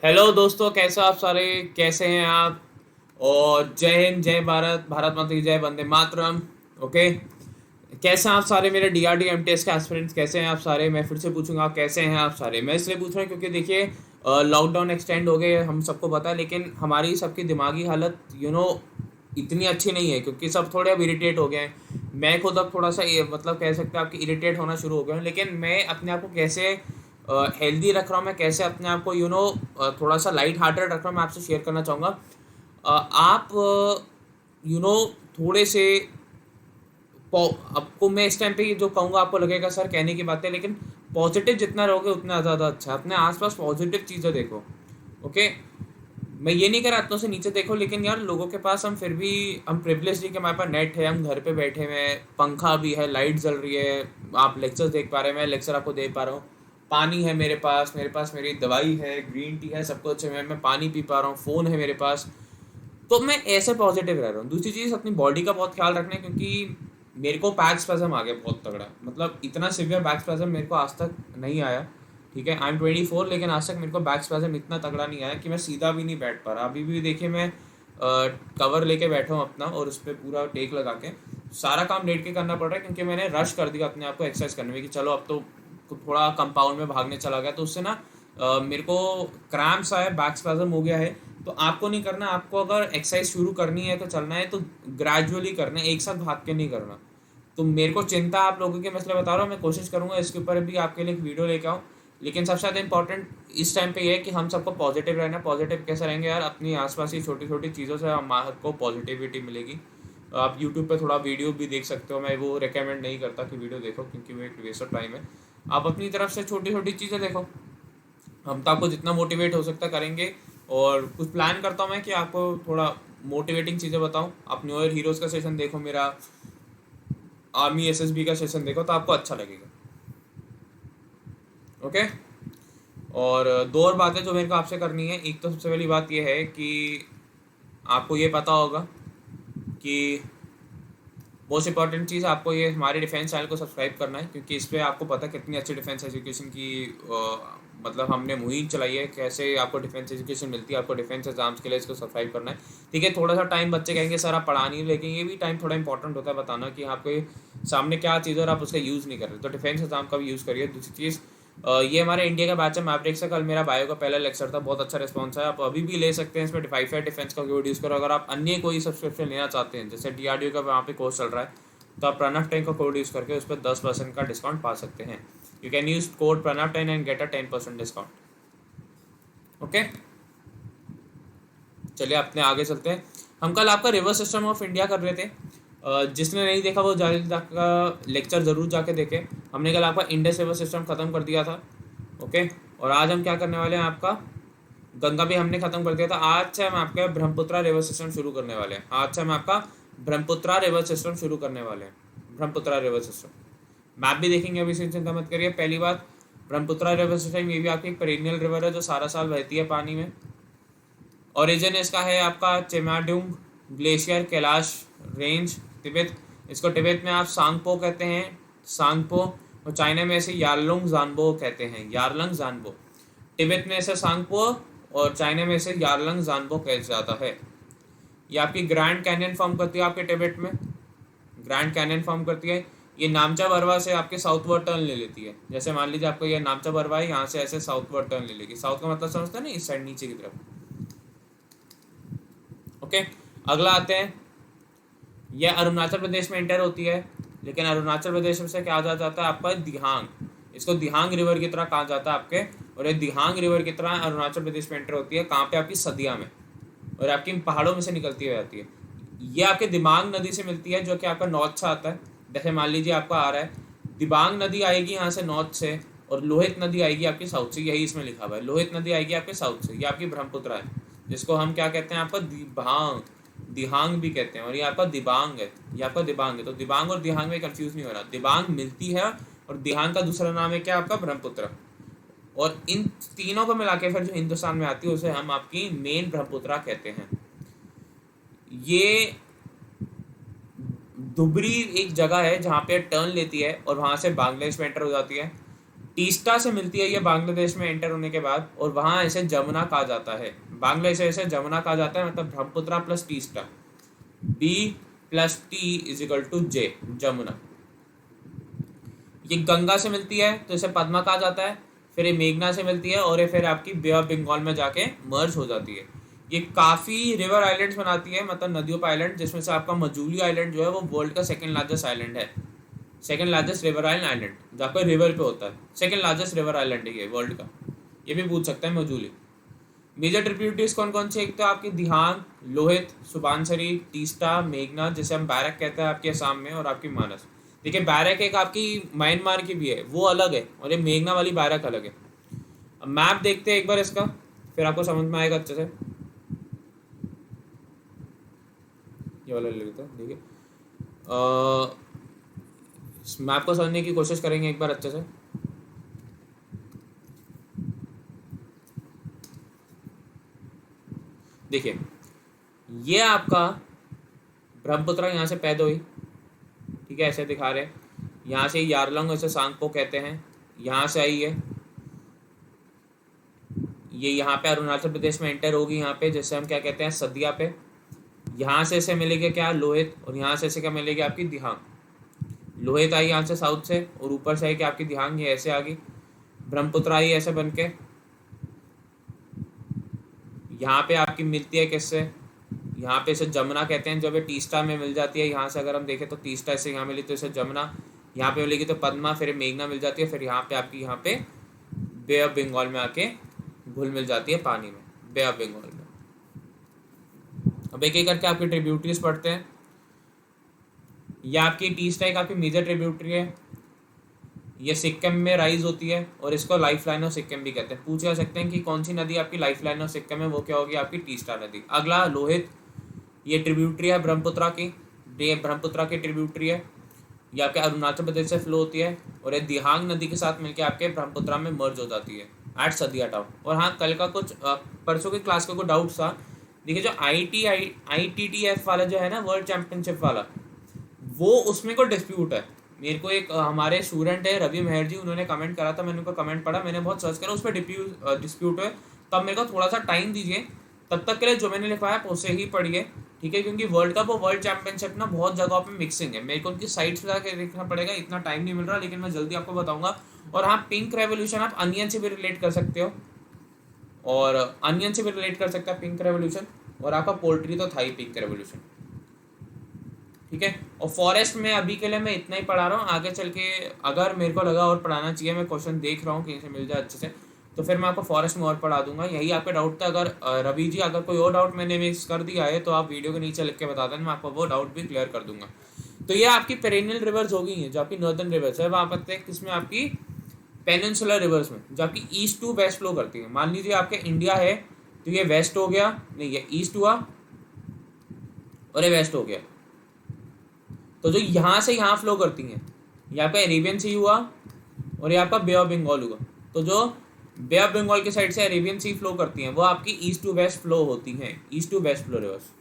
Hello दोस्तों, कैसे हो आप सारे? कैसे हैं आप? और जय हिंद, जय भारत, भारत माता की जय, वंदे मातरम। ओके। कैसे हैं आप सारे मेरे डीआरडी एमटीएस के एस्पिरेंट्स? कैसे हैं आप सारे? मैं फिर से पूछूंगा, आप कैसे हैं आप सारे? मैं इसलिए पूछ रहा हूँ क्योंकि देखिए, लॉकडाउन एक्सटेंड हो गए, हम सबको पता है, लेकिन हमारी सबकी दिमागी हालत इतनी अच्छी नहीं है क्योंकि सब थोड़े अब इरिटेट हो गए हैं। मैं खुद अब थोड़ा सा मतलब कह सकते हैं आपकी इरिटेट होना शुरू हो गया हूँ, लेकिन मैं अपने आप को कैसे हेल्दी रख रहा हूँ, मैं कैसे अपने आप को थोड़ा सा लाइट हार्टेड रख रहा हूँ, मैं आपसे शेयर करना चाहूँगा। आप यू नो थोड़े से आपको मैं इस टाइम पे ये जो कहूँगा आपको लगेगा सर कहने की बात है, लेकिन पॉजिटिव जितना रहोगे उतना ज़्यादा अच्छा है। अपने आसपास पॉजिटिव चीज़ें देखो। ओके। मैं ये नहीं कह रहा आत्मा से नीचे देखो, लेकिन यार लोगों के पास हम फिर भी हम प्रिविलेज नहीं कि हमारे पास नेट है, हम घर पे बैठे हुए हैं, पंखा भी है, लाइट जल रही है, आप लेक्चर्स देख पा रहे हैं, मैं लेक्चर आपको दे पा रहा हूँ, पानी है मेरे पास मेरी दवाई है, ग्रीन टी है, सब कुछ है, मैं पानी पी पा रहा हूँ, फ़ोन है मेरे पास। तो मैं ऐसे पॉजिटिव रह रहा हूँ। दूसरी चीज़, अपनी बॉडी का बहुत ख्याल रखना है क्योंकि मेरे को बैक स्पैज़म आ गया बहुत तगड़ा, मतलब इतना सिवियर बैक स्पैज़म मेरे को आज तक नहीं आया। ठीक है, आई एम 24, लेकिन आज तक मेरे को बैक स्पैज़म इतना तगड़ा नहीं आया कि मैं सीधा भी नहीं बैठ पा रहा। अभी भी देखिए, मैं कवर लेके बैठा हूँ अपना और उस पर पूरा टेक लगा के सारा काम लेट के करना पड़ रहा है क्योंकि मैंने रश कर दिया अपने आप को एक्सरसाइज करने में कि चलो अब तो थोड़ा कंपाउंड में भागने चला गया, तो उससे ना मेरे को क्रैम्प्स आए, बैक स्पैज़म हो गया है। तो आपको नहीं करना, आपको अगर एक्सरसाइज शुरू करनी है तो चलना है तो ग्रेजुअली करना है, एक साथ भाग के नहीं करना। तो मेरे को चिंता आप लोगों के मसले बता रहा हूँ, मैं कोशिश करूँगा इसके ऊपर भी आपके लिए एक वीडियो लेके आऊँ। लेकिन सबसे ज़्यादा इंपॉर्टेंट इस टाइम पे ये है कि हम सबको पॉजिटिव रहना है। पॉजिटिव कैसे रहेंगे यार? अपनी आसपास की छोटी छोटी चीज़ों से हमारे पॉजिटिविटी मिलेगी। आप यूट्यूब पे थोड़ा वीडियो भी देख सकते हो, मैं वो रिकमेंड नहीं करता कि वीडियो देखो क्योंकि वो एक वेस्ट ऑफ टाइम है। आप अपनी तरफ से छोटी छोटी चीज़ें देखो, हम तो आपको जितना मोटिवेट हो सकता है करेंगे। और कुछ प्लान करता हूँ मैं कि आपको थोड़ा मोटिवेटिंग चीज़ें बताऊँ। आप न्यू ईयर हीरोज़ का सेशन देखो, मेरा आर्मी एसएसबी का सेशन देखो, तो आपको अच्छा लगेगा। ओके। और दो और बातें जो मेरे को आपसे करनी है। एक तो सबसे पहली बात यह है कि आपको ये पता होगा कि मोस्ट इंपॉर्टेंट चीज़ आपको ये हमारे डिफेंस चैनल को सब्सक्राइब करना है क्योंकि इस पर आपको पता है कितनी अच्छी डिफेंस एजुकेशन की मतलब हमने मुहिम चलाई है, कैसे आपको डिफेंस एजुकेशन मिलती है। आपको डिफेंस एग्जाम्स के लिए इसको सब्सक्राइब करना है। ठीक है, थोड़ा सा टाइम बच्चे कहेंगे सर आप पढ़ा नहीं, लेकिन ये भी टाइम थोड़ा इंपॉर्टेंट होता है बताना कि आपके सामने क्या चीज़ है और आप उसका यूज़ नहीं कर रहे, तो डिफेंस एग्जाम का भी यूज़ करिए। दूसरी चीज़, ये हमारे इंडिया का बैच है मैवरिक्स से, कल मेरा बायो का पहला लेक्चर था, बहुत अच्छा रिस्पॉन्स है। आप अभी भी ले सकते हैं, इसमें डिफाइफाई डिफेंस का कोड यूज़ करो। अगर आप अन्य कोई सब्सक्रिप्शन लेना चाहते हैं, जैसे डीआरडीओ का वहाँ पे कोर्स चल रहा है, तो आप प्रणव टेन का कोड यूज़ करके उस पर 10% का डिस्काउंट पा सकते हैं। You can use code Pranav 10 and get a 10% discount. Okay, चलिए अपने आगे चलते हैं। हम कल आपका रिवर सिस्टम ऑफ इंडिया कर रहे थे। जिसने नहीं देखा वो का लेक्चर ज़रूर जाके देखे। हमने कल आपका इंडस रिवर सिस्टम ख़त्म कर दिया था। ओके। और आज हम क्या करने वाले हैं, आपका गंगा भी हमने ख़त्म कर दिया था। आज से हम आपका ब्रह्मपुत्रा रिवर सिस्टम शुरू करने वाले हैं। आज से हम आपका ब्रह्मपुत्रा रिवर सिस्टम शुरू करने वाले हैं। ब्रह्मपुत्रा रिवर सिस्टम मैप भी देखेंगे, अभी से चिंता मत करिए। पहली बात, ब्रह्मपुत्रा रिवर सिस्टम ये भी आपकी एक पेरिनियल रिवर है जो सारा साल बहती है पानी में। ओरिजिन इसका है आपका चिमाडुंग ग्लेशियर, कैलाश रेंज, तिब्बत। इसको तिब्बत में आप सांगपो कहते हैं, सांगपो। और चाइना में इसे यारलुंग जानबो कहते हैं, यारलंग जानबो। तिब्बत में इसे सांगपो और चाइना में इसे यारलंग जानबो कहा जाता है। ये आपकी ग्रैंड कैनियन फॉर्म करती है आपके तिब्बत में, ग्रैंड कैनियन फॉर्म करती है। ये नामचा बरवा से आपके साउथवर्ड टर्न ले लेती है। जैसे मान लीजिए आपको ये नामचा बरवा है, यहाँ से ऐसे साउथवर्ड टर्न ले लेगी। साउथ का मतलब समझते हैं ना, इस साइड नीचे की तरफ। ओके। अगला आते हैं, यह अरुणाचल प्रदेश में इंटर होती है, लेकिन अरुणाचल प्रदेश में से क्या आ जाता है आपका दिहांग। इसको दिहांग रिवर की तरह कहा जाता है आपके। और ये दिहांग रिवर की तरह अरुणाचल प्रदेश में एंटर होती है, कहाँ पे? आपकी सदिया में। और आपकी पहाड़ों में से निकलती हुई जाती है। ये आपके दिबांग नदी से मिलती है जो कि आपका नॉर्थ से आता है। जैसे मान लीजिए आपका आ रहा है, दिबांग नदी आएगी यहाँ से नॉर्थ से, और लोहित नदी आएगी आपकी साउथ से। यही इसमें लिखा हुआ है, लोहित नदी आएगी आपके साउथ से। ये आपकी ब्रह्मपुत्र है, जिसको हम क्या कहते हैं आपका दिबांग, दिहांग भी कहते हैं। और ये आपका दिबांग है, ये आपका दिबांग है। तो दिबांग और दिहांग में कंफ्यूज नहीं हो रहा, दिबांग मिलती है और दिहांग का दूसरा नाम है क्या? आपका ब्रह्मपुत्र। और इन तीनों को मिला के फिर जो हिंदुस्तान में आती है उसे हम आपकी मेन ब्रह्मपुत्रा कहते हैं। ये धुबरी एक जगह है जहाँ पे टर्न लेती है और वहाँ से बांग्लादेश में एंटर हो जाती है। तीस्ता से मिलती है ये बांग्लादेश में एंटर होने के बाद, और वहाँ इसे जमुना कहा जाता है। बांग्लादेश से इसे जमुना कहा जाता है, मतलब Brahmaputra plus Teesta, B plus T is equal to J, Jamuna. ये गंगा से मिलती है तो इसे पद्मा कहा जाता है, फिर ये मेघना से मिलती है और ये फिर आपकी बे ऑफ बंगाल में जाके मर्ज हो जाती है। ये काफ़ी रिवर आइलैंड्स बनाती है, मतलब नदियों का आइलैंड, जिसमें से आपका मजूली आइलैंड जो है वो वर्ल्ड का सेकंड लार्जेस्ट आइलैंड है, सेकंड लार्जेस्ट रिवर आइलैंड, जहाँ पर रिवर पे होता है, सेकंड लार्जेस्ट रिवर आइलैंड है ये वर्ल्ड का। ये भी पूछ सकता है मजूली। मेजर ट्रिब्यूटरीज कौन कौन सी, एक तो आपकी दिहांग, लोहित, सुबानसरी, तीस्ता, मेघना, जिसे हम बैरक कहते हैं आपके असम में, और आपकी मानस। देखिए बैरक एक आपकी म्यांमार की भी है, वो अलग है, और ये मेघना वाली बैरक अलग है। अब मैप देखते हैं एक बार इसका, फिर आपको समझ में आएगा अच्छे से। ये वाला ले लेते हैं, देखिए इस मैप को समझने की कोशिश करेंगे एक बार अच्छे से। देखिए ये आपका ब्रह्मपुत्र यहाँ से पैदा हुई, ठीक है, ऐसे दिखा रहे हैं, यहाँ से यारलंग, ऐसे सांगपो कहते हैं, यहाँ से आई है, ये यहाँ पे अरुणाचल प्रदेश में एंटर होगी, यहाँ पे जैसे हम क्या कहते हैं सदिया पे। यहाँ से इसे मिलेगी क्या, लोहित, और यहाँ से इसे क्या मिलेगी आपकी दिहांग। लोहित आई यहाँ से साउथ से, और ऊपर से आई कि आपकी दिहांग, ये ऐसे आ गई, ब्रह्मपुत्र आई ऐसे बन के, यहाँ पे आपकी मिलती है किससे, यहाँ पे इसे जमुना कहते हैं, जब ये तीस्ता में मिल जाती है, यहाँ से अगर हम देखें तो तीस्ता से यहाँ मिली तो इसे जमुना, यहाँ पे मिलेगी तो पद्मा, फिर मेघना मिल जाती है, फिर यहाँ पे आपकी यहाँ पे बे ऑफ बंगाल में आके घुल मिल जाती है पानी में, बे ऑफ बंगाल में। अब एक एक करके आपकी ट्रिब्यूटरीज पढ़ते हैं। ये आपकी तीस्ता एक आपकी मेजर ट्रिब्यूटरी है, ये सिक्किम में राइज होती है, और इसको लाइफ लाइन ऑफ सिक्किम भी कहते हैं। पूछ जा सकते हैं कि कौन सी नदी आपकी लाइफ लाइन ऑफ सिक्किम है, वो क्या होगी आपकी तीस्ता नदी। अगला लोहित, ये ट्रिब्यूटरी है ब्रह्मपुत्रा की, ये ब्रह्मपुत्रा की ट्रिब्यूटरी है, ये आपके अरुणाचल प्रदेश से फ्लो होती है, और ये दिहांग नदी के साथ मिलकर आपके ब्रह्मपुत्रा में मर्ज हो जाती है एट सदिया टाउन। और हाँ, कल का कुछ परसों की क्लास का कोई डाउट था, देखिए जो ITTF वाला जो है ना, वर्ल्ड चैंपियनशिप वाला, वो उसमें कोई डिस्प्यूट है। मेरे को एक हमारे स्टूडेंट है रवि मेहर जी, उन्होंने कमेंट करा था, मैंने उनका कमेंट पढ़ा, मैंने बहुत सर्च करा, उस पर डिस्प्यूट है। तब मेरे को थोड़ा सा टाइम दीजिए, तब तक के लिए जो मैंने लिखवाया उसे ही पढ़िए, ठीक है, क्योंकि वर्ल्ड कप और वर्ल्ड चैंपियनशिप ना बहुत जगहों पे मिक्सिंग है, मेरे को उनकी साइट्स पर जाकर देखना पड़ेगा, इतना टाइम नहीं मिल रहा, लेकिन मैं जल्दी आपको बताऊंगा। और हाँ, पिंक रेवोल्यूशन आप अनियन से भी रिलेट कर सकते हो, और अनियन से भी रिलेट कर सकते हैं पिंक रेवोल्यूशन, और आपका पोल्ट्री तो था ही पिंक रेवोल्यूशन, ठीक है। और फॉरेस्ट में अभी के लिए मैं इतना ही पढ़ा रहा हूँ, आगे चल के अगर मेरे को लगा और पढ़ाना चाहिए, मैं क्वेश्चन देख रहा हूँ कहीं से मिल जाए अच्छे से, तो फिर मैं आपको फॉरेस्ट में और पढ़ा दूंगा। यही आपका डाउट था। अगर रवि जी अगर कोई और डाउट मैंने मिस कर दिया है तो आप वीडियो के नीचे लिख के बता देना, मैं आपको वो डाउट भी क्लियर कर दूंगा। तो ये आपकी पेरेनियल रिवर्स हो गई हैं, जो आपकी नॉर्दर्न रिवर्स है, वहाँ पर किसमें आपकी पेनिनसुलर रिवर्स में, जो आपकी ईस्ट टू वेस्ट फ्लो करती है। मान लीजिए आपके इंडिया है तो ये वेस्ट हो गया, नहीं ये ईस्ट हुआ और ये वेस्ट हो गया, तो जो यहाँ से यहाँ फ्लो करती हैं, ये आपका अरेबियन सी हुआ और ये आपका बे ऑफ बंगाल हुआ। तो जो बे ऑफ बंगाल की साइड से अरेबियन सी फ्लो करती हैं, वो आपकी ईस्ट टू वेस्ट फ्लो होती हैं, east to west flow rivers.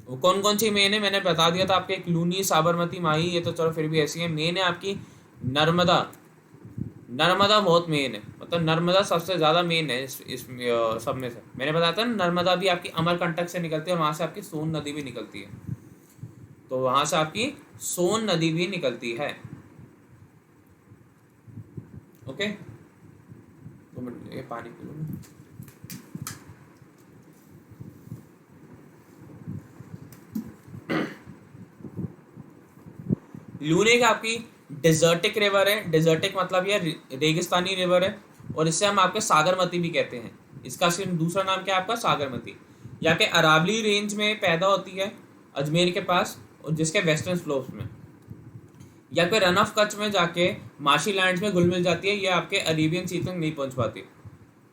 वो कौन कौन सी मेन है मैंने बता दिया था आपके, एक लूनी, साबरमती, माही, ये तो चलो फिर भी ऐसी है। मेन है आपकी नर्मदा, नर्मदा बहुत मेन है, मतलब नर्मदा सबसे ज़्यादा मेन है इस सब में से। मैंने बताया था ना, नर्मदा भी आपकी अमरकंटक से निकलती है, और वहाँ से आपकी सोन नदी भी निकलती है, तो वहाँ से आपकी सोन नदी भी निकलती है। ओके, 2 मिनट ये पानी पी लो। लून एक आपकी डेजर्टिक रिवर है, डेजर्टिक मतलब ये रेगिस्तानी रिवर है, और इससे हम आपके सागरमती भी कहते हैं। इसका सिर्फ दूसरा नाम क्या है आपका, सागरमती। यहाँ के अरावली रेंज में पैदा होती है अजमेर के पास, और जिसके वेस्टर्न स्लोप्स में, या फिर रन ऑफ कच्छ में जाके माशी लैंड्स में घुल मिल जाती है। ये आपके अरेबियन सी तक नहीं पहुंच पाती,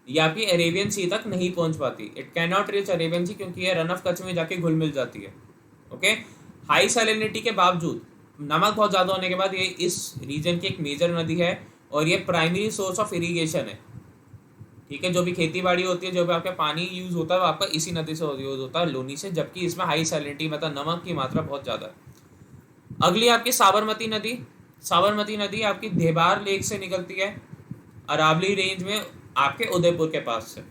ये आपकी अरेबियन सी तक नहीं पहुंच पाती, it can not reach Arabian Sea, क्योंकि ये रन ऑफ कच्छ में जाके घुल मिल जाती है। ओके, हाई सैलिनिटी के बावजूद, नमक बहुत ज़्यादा होने के बाद, ये इस रीजन की एक मेजर नदी है, और ये प्राइमरी सोर्स ऑफ इरीगेशन है, ठीक है। जो भी खेती बाड़ी होती है, जो भी आपका पानी यूज़ होता है, वो आपका इसी नदी से यूज़ होता है, लूनी से, जबकि इसमें हाई सैलिनिटी मतलब नमक की मात्रा बहुत ज़्यादा है। अगली आपकी साबरमती नदी। साबरमती नदी आपकी देबार लेक से निकलती है अरावली रेंज में आपके उदयपुर के पास से।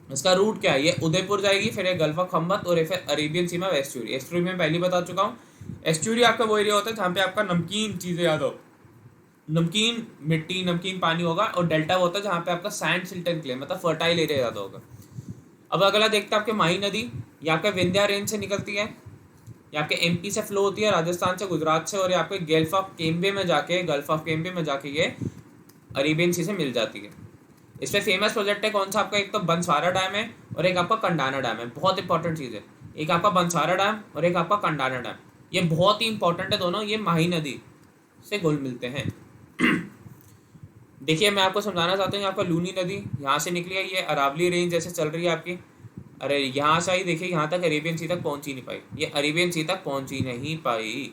इसका रूट क्या है, ये उदयपुर जाएगी, फिर ये गल्फ ऑफ खम्बत और ये फिर अरेबियन सी में एस्चुरी। एस्चुरी में पहले बता चुका हूँ, एस्चुरी आपका वो एरिया होता है जहाँ पे आपका नमकीन चीज़ें याद हो, नमकीन मिट्टी नमकीन पानी होगा, और डेल्टा वो होता है जहाँ पे आपका सैंड सिल्ट एंड क्ले मतलब फर्टाइल एरिया ज़्यादा होगा। अब अगला देखते हैं आपके माही नदी, ये आपके विंध्या रेंज से निकलती है, ये आपके एमपी से फ्लो होती है, राजस्थान से गुजरात से, और ये आपके गल्फ ऑफ केम्बे में जाके ये अरेबियन सी से मिल जाती है। इसमें फेमस प्रोजेक्ट है कौन सा आपका, एक तो बंसारा डैम है और एक आपका कंडाना डैम है। बहुत इंपॉर्टेंट चीज़ है, एक आपका बंसारा डैम और एक आपका कंडाना डैम, ये बहुत ही इंपॉर्टेंट है दोनों, ये माही नदी से घुल मिलते हैं। देखिए मैं आपको समझाना चाहता हूँ, आपका लूनी नदी यहाँ से निकली है, ये अरावली रेंज जैसे चल रही है आपकी, अरे यहाँ से आई देखिए यहाँ तक अरेबियन सी तक पहुँच ही नहीं पाई, ये अरेबियन सी तक पहुँच ही नहीं पाई।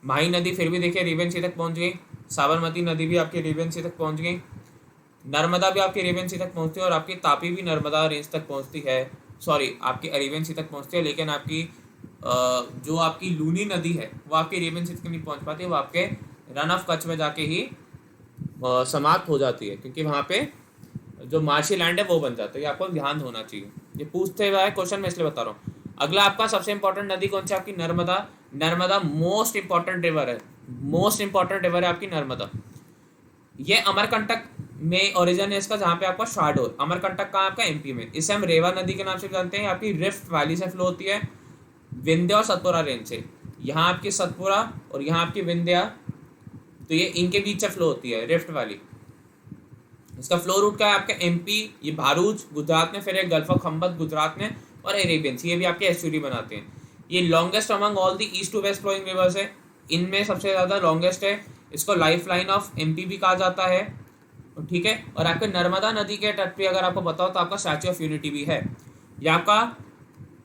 माही नदी फिर भी देखिए अरेबियन सी तक पहुँच गई, साबरमती नदी भी आपकी अरेबियन सी तक पहुँच गई, नर्मदा भी आपकी अरेबियन सी तक पहुँचती है, और आपकी तापी भी नर्मदा रेंज तक पहुँचती है, सॉरी आपकी अरेबियन सी तक पहुँचती है, लेकिन आपकी जो आपकी लूनी नदी है वो आपकी अरेबियन सी तक नहीं पहुँच पाती, वो आपके रन ऑफ कच्छ में जाके ही समाप्त हो जाती है, क्योंकि वहाँ पे जो मार्शी लैंड है वो बन जाता है। ये आपको ध्यान होना चाहिए, ये पूछते हुए क्वेश्चन मैं इसलिए बता रहा हूँ। अगला आपका सबसे इंपॉर्टेंट नदी कौन सी, आपकी Narmada. Narmada most important river है, मोस्ट इंपॉर्टेंट रिवर है आपकी नर्मदा। ये अमरकंटक में ओरिजिन है इसका, जहाँ पे आपका शाहडोल, अमरकंटक का आपका एमपी में, इसे हम रेवा नदी के नाम से जानते हैं। आपकी रिफ्ट वैली से फ्लो होती है, विंध्या और सतपुरा रेंज से, यहाँ आपकी सतपुरा और यहाँ आपकी विंध्या, तो ये इनके बीच से फ्लो होती है रिफ्ट वैली। इसका फ्लो रूट क्या है आपका एमपी, ये भारूच गुजरात में, फिर गल्फ ऑफ खम्बत गुजरात में, और अरेबियन सी, ये भी आपके एस्चुरी बनाते हैं। ये longest among all the east to west flowing rivers है, इनमें सबसे ज़्यादा लॉन्गेस्ट है, इसको लाइफ लाइन ऑफ एमपी भी कहा जाता है, ठीक है। और आपके नर्मदा नदी के तट पे अगर आपको बताओ तो आपका स्टैच्यू ऑफ यूनिटी भी है। ये आपका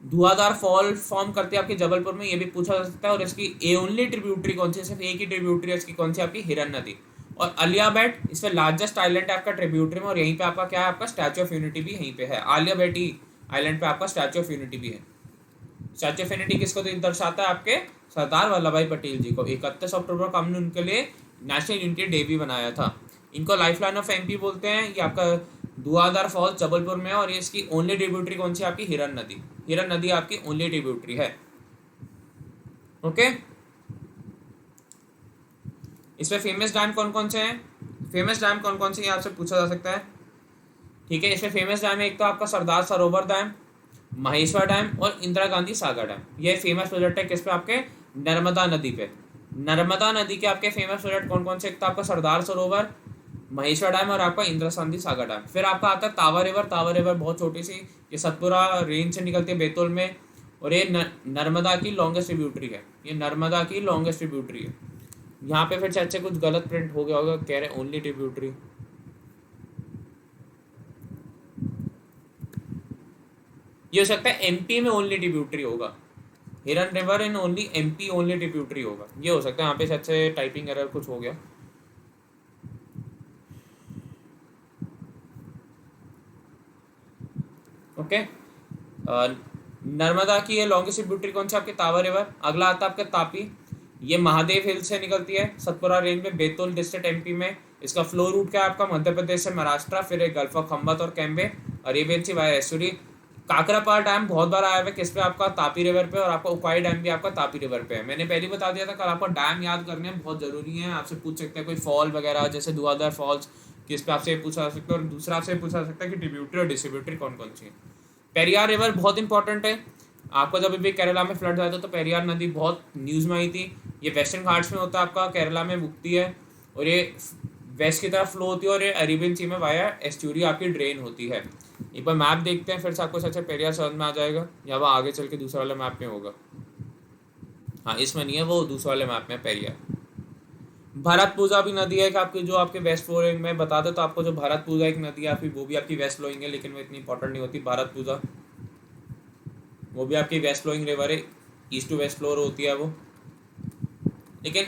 धुआंधार फॉल फॉर्म करती है आपके जबलपुर में, ये भी पूछा जा सकता है। और इसकी ए ओनली ट्रिब्यूटरी कौन सी, सिर्फ एक ही ट्रिब्यूटरी है इसकी, कौन सी, आपकी हिरन नदी। और आलिया बेट इसमें लार्जेस्ट आइलैंड है आपका ट्रिब्यूटरी में, और यहीं पे आपका क्या है, आपका स्टैच्यू ऑफ यूनिटी भी यहीं पे है, आलिया बेट ही आइलैंड पे आपका स्टैच्यू ऑफ यूनिटी भी है। स्टैच्यू ऑफ यूनिटी किसको दर्शाता है, आपके सरदार वल्लभ भाई पटेल जी को। 31 अक्टूबर को हमने उनके लिए नेशनल यूनिटी डे भी बनाया था। इनको लाइफ लाइन ऑफ एमपी बोलते हैं। ये आपका धुआंधार फॉल्स जबलपुर में है, और ये इसकी ओनली ट्रिब्यूटरी कौन सी, आपकी हिरन नदी। हिरन नदी आपकी ओनली ट्रिब्यूटरी है, ओके। इसमें फेमस डैम कौन कौन से हैं, फेमस डैम कौन कौन से हैं आपसे पूछा जा सकता है, ठीक है। इसमें फेमस डैम है एक तो आपका सरदार सरोवर डैम, महेश्वर डैम और इंदिरा गांधी सागर डैम। ये फेमस प्रोजेक्ट है किस पे, आपके नर्मदा नदी पे। नर्मदा नदी के आपके फेमस प्रोजेक्ट कौन कौन से, एक तो आपका सरदार सरोवर, महेश्वर डैम और आपका इंदिरा गांधी सागर डैम। फिर आपका आता है तावा रिवर। तावा रिवर बहुत छोटी सी, ये सतपुरा रेंज से निकलती है बैतूल में, और ये नर्मदा की लॉन्गेस्ट ट्रिब्यूटरी है, ये नर्मदा की लॉन्गेस्ट ट्रिब्यूटरी है। यहाँ पे फिर चाहे कुछ गलत प्रिंट हो गया होगा, कह रहे ओनली ट्रिब्यूटरी, ये हो सकता है एमपी में ओनली ट्रिब्यूटरी होगा, हिरन river in only MP only tributary होगा, ये हो सकता है। यहाँ पे शायद से टाइपिंग एरर कुछ हो गया, ओके। नर्मदा की ये लॉन्गेस्ट ट्रिब्यूटरी कौन सी, आपके तावा रिवर। अगला आता है आपका तापी, ये महादेव हिल से निकलती है सतपुरा रेंज में, बैतूल डिस्ट्रिक्ट एमपी में। इसका फ्लो रूट क्या है आपका, मध्य प्रदेश से महाराष्ट्र, फिर एक गल्फ ऑफ खम्बत और कैम्बे, अरेबियन सी वाया एस्चुरी। काकरापाल डैम बहुत बार आया हुआ है किस पे, आपका तापी रिवर पे, और आपका उकाई डैम भी आपका तापी रिवर पे है। मैंने पहले बता दिया था कल, आपको डैम याद करने बहुत जरूरी है। आपसे पूछ सकते हैं कोई फॉल वगैरह, जैसे धुआंधार फॉल्स किस पे आपसे पूछा जा सकता है, और दूसरा आपसे पूछा जा सकता है कि ट्रिब्यूटरी और डिस्ट्रीब्यूटरी कौन कौन सी है। पेरियार रिवर बहुत इंपॉर्टेंट है, आपको जब भी केरला में फ्लड आया था तो पेरियार नदी बहुत न्यूज़ में आई थी। ये वेस्टर्न घाट्स में होता है आपका, केरला में उगती है, और ये वेस्ट की तरफ फ्लो होती है, और ये अरेबियन सी में वाया एस्चुरी आपकी ड्रेन होती है। एक बार मैप देखते हैं, फिर से आपको सच पेरियार समझ में आ जाएगा, या वो आगे चल के दूसरे वाले मैप में होगा। हाँ इसमें नहीं है, वो दूसरे वाले मैप में पेरियार। भरतपुजा भी नदी है कि आपकी, जो आपके वेस्ट फ्लोइंग में बता दो तो आपको, जो भरतपुजा एक नदी है आपकी, वो भी आपकी वेस्ट फ्लोइंग है, लेकिन वो इतनी इंपॉर्टेंट नहीं होती। भरतपुजा वो भी आपकी वेस्ट फ्लोइंग रिवर है, ईस्ट टू वेस्ट फ्लोर होती है वो, लेकिन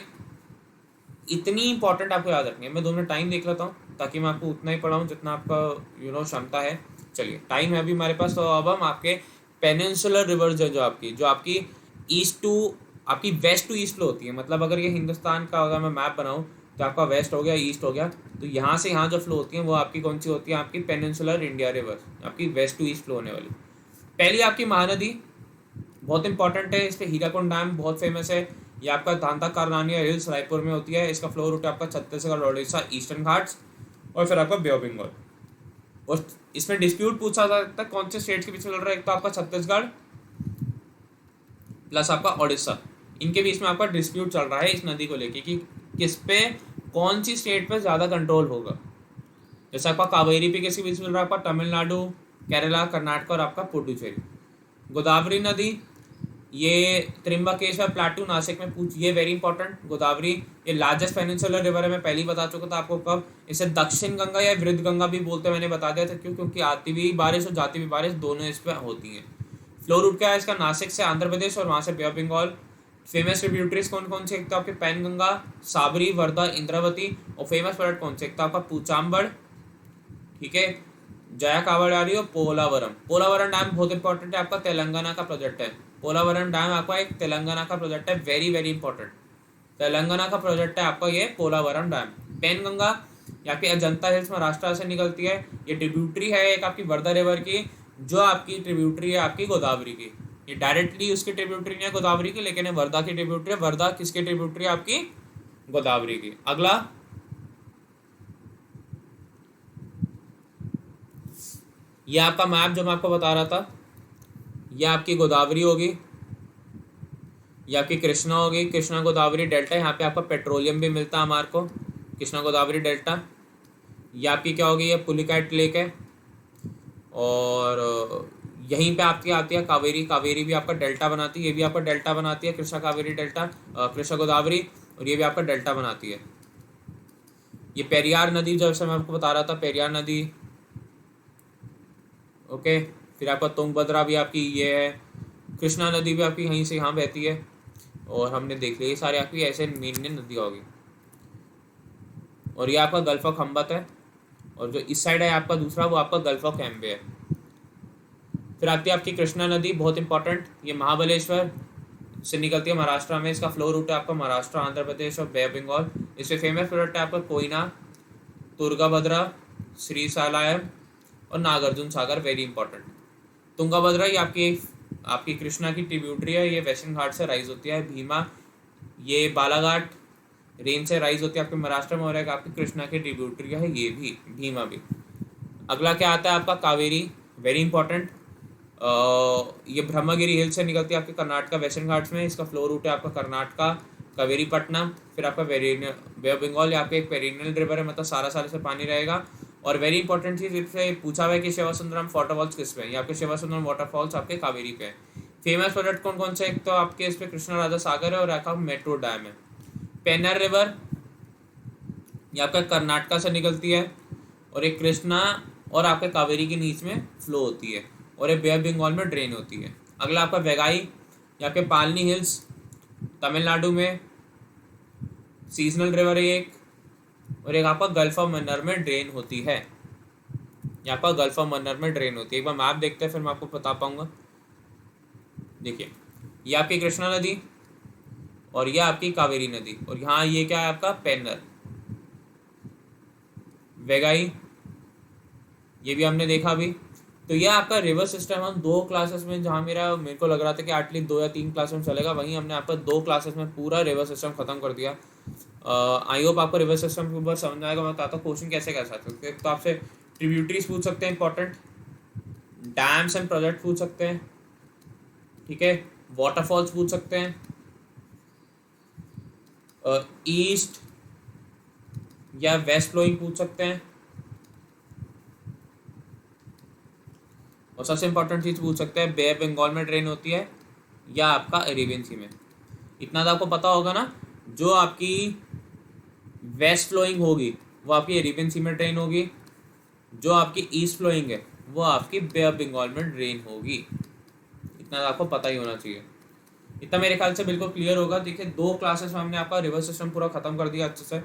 इतनी इंपॉर्टेंट आपको याद रखनी है। मैं 2 मिनट टाइम देख लेता हूँ ताकि मैं आपको उतना ही पढ़ाऊँ जितना आपका क्षमता है। चलिए टाइम है अभी हमारे पास, तो अब हम आपके पेनिनसुलर रिवर्स है, जो आपकी ईस्ट टू आपकी वेस्ट टू ईस्ट फ्लो होती है। मतलब अगर ये हिंदुस्तान का अगर मैं मैप बनाऊँ तो आपका वेस्ट हो गया, ईस्ट हो गया, तो यहाँ से यहाँ जो फ्लो होती है वो आपकी कौन सी होती है, आपकी पेनिनसुलर इंडिया रिवर, आपकी वेस्ट टू ईस्ट फ्लो होने वाली। पहली आपकी महानदी बहुत इंपॉर्टेंट है, इस पर हीराकुंड डैम बहुत फेमस है। ये आपका धांता कारनानिया हिल्स रायपुर में होती है। इसका फ्लो रूट है आपका छत्तीसगढ़, ओडिशा, ईस्टर्न घाट्स और फिर आपका बे ऑफ बंगाल। और इसमें डिस्प्यूट पूछा जा सकता है कौन से स्टेट्स के बीच में चल रहा है, एक तो आपका छत्तीसगढ़ प्लस आपका ओडिशा, इनके बीच में आपका डिस्प्यूट चल रहा है इस नदी को लेके कि किस पे कौन सी स्टेट पे ज़्यादा कंट्रोल होगा। जैसे आपका कावेरी पे किसी बीच में चल रहा है आपका तमिलनाडु, केरला, कर्नाटक और आपका पुडुचेरी। गोदावरी नदी ये त्रिम्बकेश्वर प्लाटू नासिक में पूछ, ये वेरी इंपॉर्टेंट। गोदावरी ये लार्जेस्ट पेनिनसुलर रिवर है, मैं पहले ही बता चुका था आपको कब। इसे दक्षिण गंगा या वृद्ध गंगा भी बोलते हैं, मैंने बता दिया था क्यों, क्योंकि आती हुई बारिश और जाती हुई बारिश दोनों इस पर होती हैं। फ्लो रूट क्या है इसका, नासिक से आंध्र प्रदेश और वहाँ से बे ऑफ बंगाल। फेमस ट्रिब्यूटरीज कौन कौन से, एक तो आपके पैनगंगा, साबरी, वर्धा, इंद्रावती। और फेमस फ्लड कौन से, एक तो आपका पूचाम्बड़, ठीक है, जया कावड़ियारी और पोलावरम। पोलावरम डैम बहुत इंपॉर्टेंट है, आपका तेलंगाना का प्रोजेक्ट है। पोलावरम डैम आपका एक तेलंगाना का प्रोजेक्ट है, वेरी वेरी इंपॉर्टेंट, तेलंगाना का प्रोजेक्ट है आपका ये पोलावरम डैम। पेनगंगा या फिर अजंता हिल्स महाराष्ट्र से निकलती है, ये ट्रिब्यूटरी है एक आपकी वर्धा रिवर की, जो आपकी ट्रिब्यूटरी है आपकी गोदावरी की। ये डायरेक्टली उसकी ट्रिब्यूटरी नहीं है गोदावरी की, लेकिन ये वर्धा की ट्रिब्यूटरी है। वर्धा किसकी ट्रिब्यूटरी है, आपकी गोदावरी की। अगला ये आपका मैप जो मैं आपको बता रहा था, ये आपकी गोदावरी होगी, ये आपकी कृष्णा होगी, कृष्णा गोदावरी डेल्टा। यहाँ पे आपका पेट्रोलियम भी मिलता है हमारे को, कृष्णा गोदावरी डेल्टा। ये आपकी क्या होगी, ये पुलिकैट लेक है। और यहीं पे आपकी आती है कावेरी, कावेरी भी आपका डेल्टा बनाती है, ये भी आपका डेल्टा बनाती है, कृष्णा कावेरी डेल्टा, कृष्णा गोदावरी, और ये भी आपका डेल्टा बनाती है। ये पेरियार नदी जैसे मैं आपको बता रहा था, पेरियार नदी, ओके। फिर आपका तुंगभद्रा भी आपकी ये है, कृष्णा नदी भी आपकी यहीं से यहाँ बहती है। और हमने देख लिया ये सारे आपकी ऐसे मेन मेन नदियाँ होगी। और ये आपका गल्फ ऑफ खम्बत है, और जो इस साइड है आपका दूसरा वो आपका गल्फ ऑफ कैम्बे है। फिर आती है आपकी कृष्णा नदी, बहुत इंपॉर्टेंट, ये महाबलेश्वर से निकलती है महाराष्ट्र में। इसका फ्लो रूट है आपका महाराष्ट्र, आंध्र प्रदेश और बे ऑफ बंगाल। इससे फेमस प्रोडक्ट है आपका कोयना, तुंगभद्रा, श्रीशैलम और नागार्जुन सागर, वेरी इंपॉर्टेंट। तुंगभद्रा ये आपकी कृष्णा की ट्रिब्यूटरी है, ये वेस्टर्न घाट से राइज होती है। भीमा ये बालाघाट रेंज से राइज होती है आपके महाराष्ट्र में, और एक आपकी कृष्णा की ट्रिब्यूटरी है ये भी, भीमा भी। अगला क्या आता है आपका कावेरी, वेरी इंपॉर्टेंट। ये ब्रह्मगिरी हिल से निकलती है आपके कर्नाटक वेस्टर्न घाट्स में। इसका फ्लो रूट है आपका कर्नाटका, कावेरीपट्टनम, फिर आपका बे ऑफ बंगाल। आपका एक पेरिनियल रिवर है, मतलब सारा साल से पानी रहेगा। और वेरी इंपॉर्टेंट चीज़ इससे पूछा हुआ है कि शिवासुंदरम वाटरफॉल्स किस पे है, या आपके शिवासुंदरम वाटरफॉल्स आपके कावेरी पे है। फेमस प्रोडक्ट कौन कौन से, एक तो आपके इस पे कृष्णा राजा सागर है, और आपका मेट्रो डैम है। पेन्नर रिवर ये आपका कर्नाटका से निकलती है, और एक कृष्णा और आपके कावेरी के नीच में फ्लो होती है, और एक बे ऑफ बंगाल में ड्रेन होती है। अगला आपका वेगाई, ये आपके पालनी हिल्स तमिलनाडु में सीजनल रिवर है एक, और एक आपका गल्फ ऑफ मन्नार में ड्रेन होती है। ये आपका गल्फ ऑफ मन्नार में ड्रेन होती है। एक बार मैप देखते हैं फिर मैं आपको बता पाऊंगा। देखिए ये आपकी कृष्णा नदी, और ये आपकी कावेरी नदी, और यहाँ ये क्या है आपका पेन्नर। वेगाई ये भी हमने देखा अभी। तो ये आपका रिवर सिस्टम हम 2 क्लासेस में, जहाँ मेरे को लग रहा था कि एटलीस्ट 2 या 3 क्लास में चलेगा, वहीं हमने आपका 2 क्लासेस में पूरा रिवर सिस्टम खत्म कर दिया। आई होप आपको रिवर सिस्टम के ऊपर समझ आएगा। मैं बताता हूँ क्वेश्चन कैसे कर सकते हैं। तो आपसे ट्रिब्यूटरीज पूछ सकते हैं इंपॉर्टेंट, डैम्स एंड प्रोजेक्ट पूछ सकते हैं, ठीक है, वाटरफॉल्स पूछ सकते हैं, ईस्ट या वेस्ट फ्लोइंग पूछ सकते हैं, और सबसे इंपॉर्टेंट चीज़ पूछ सकते हैं बे ऑफ बंगाल में ड्रेन होती है या आपका अरेबियन सी में। इतना तो आपको पता होगा ना, जो आपकी वेस्ट फ्लोइंग होगी वो आपकी अरेबियन सी में ड्रेन होगी, जो आपकी ईस्ट फ्लोइंग है वो आपकी बे ऑफ बंगाल में ड्रेन होगी। इतना तो आपको पता ही होना चाहिए। इतना मेरे ख्याल से बिल्कुल क्लियर होगा। देखिए 2 क्लासेस में हमने आपका रिवर सिस्टम पूरा खत्म कर दिया अच्छे से।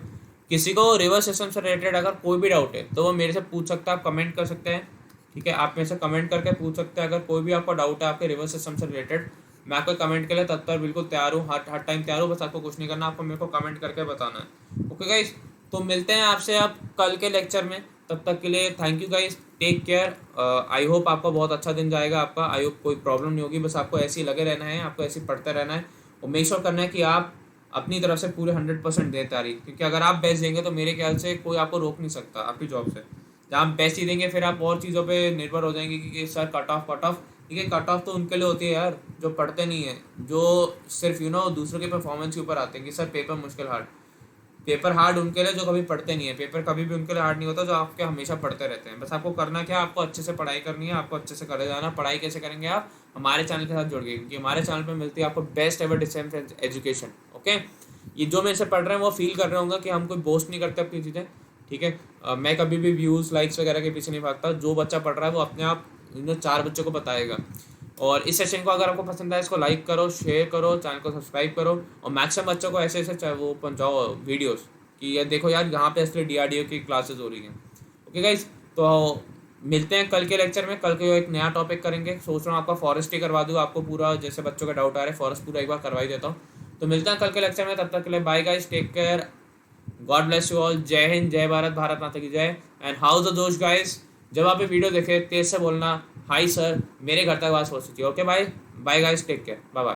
किसी को रिवर सिस्टम से रिलेटेड अगर कोई भी डाउट है तो वो मेरे से पूछ सकता है, आप कमेंट कर सकते हैं, ठीक है, आप मेरे से कमेंट करके पूछ सकते हैं। अगर कोई भी आपका डाउट है आपके रिवर सिस्टम से रिलेटेड मैं आपको कमेंट के लिए तत्पर बिल्कुल तैयार हूँ, हर टाइम तैयार हूँ। बस आपको कुछ नहीं करना, आपको मेरे को कमेंट करके बताना है। ओके गाइस, तो मिलते हैं आपसे आप कल के लेक्चर में। तब तक के लिए thank you guys, take care. I hope आपका बहुत अच्छा दिन जाएगा आपका। आई होप कोई प्रॉब्लम नहीं होगी, बस आपको ऐसे ही लगे रहना है, आपको ऐसे ही पढ़ते रहना है, और मेक श्योर करना है कि आप अपनी तरफ से पूरे 100% दें तारीफ, क्योंकि अगर आप बेस्ट देंगे तो मेरे ख्याल से कोई आपको रोक नहीं सकता आपकी जॉब से। जब आप बेस्ट ही देंगे फिर आप और चीज़ों पे निर्भर हो जाएंगे कि सर कट ऑफ। ठीक है, कट ऑफ तो उनके लिए होती है यार जो पढ़ते नहीं है, जो सिर्फ दूसरों के परफॉर्मेंस के ऊपर आते हैं कि सर पेपर मुश्किल हार्ड। पेपर हार्ड उनके लिए जो कभी पढ़ते नहीं है, पेपर कभी भी उनके लिए हार्ड नहीं होता जो आपके हमेशा पढ़ते रहते हैं। बस आपको करना क्या है, आपको अच्छे से पढ़ाई करनी है, आपको अच्छे से करे जाना। पढ़ाई कैसे करेंगे आप, हमारे चैनल के साथ जुड़ गए, क्योंकि हमारे चैनल पे मिलती है आपको best ever distance education. Okay, ये जो मेरे से पढ़ रहे हैं वो फील कर रहे होंगे कि हम कोई बोस्ट नहीं करते अपनी चीज़ें। ठीक है, मैं कभी भी व्यूज़ लाइक्स वगैरह के पीछे नहीं भागता। जो बच्चा पढ़ रहा है वो अपने आप 4 बच्चों को बताएगा। और इस सेशन को अगर आपको पसंद आए इसको लाइक करो, शेयर करो, चैनल को सब्सक्राइब करो, और मैक्सिमम बच्चों को ऐसे ऐसे वो पहुँचाओ वीडियोस कि ये देखो यार यहाँ पे असली DRDO की क्लासेस हो रही हैं। ओके गाइज, तो मिलते हैं कल के लेक्चर में। कल के एक नया टॉपिक करेंगे। सोच रहा हूँ आपका फॉरेस्ट ही करवा दूँ, आपको पूरा जैसे बच्चों का डाउट आ रहा है फॉरेस्ट पूरा एक बार करवा ही देता हूँ। तो मिलते हैं कल के लेक्चर में, तब तक के लिए bye guys, take care, God bless you all. जय हिंद, जय भारत, भारत माता की जय। एंड हाउ द जोश गाइज, जब आप ये वीडियो देखें तेज से बोलना हाई सर, मेरे घर तक आवाज़ पहुँच चुकी है। Okay bye bye guys, take care, bye bye.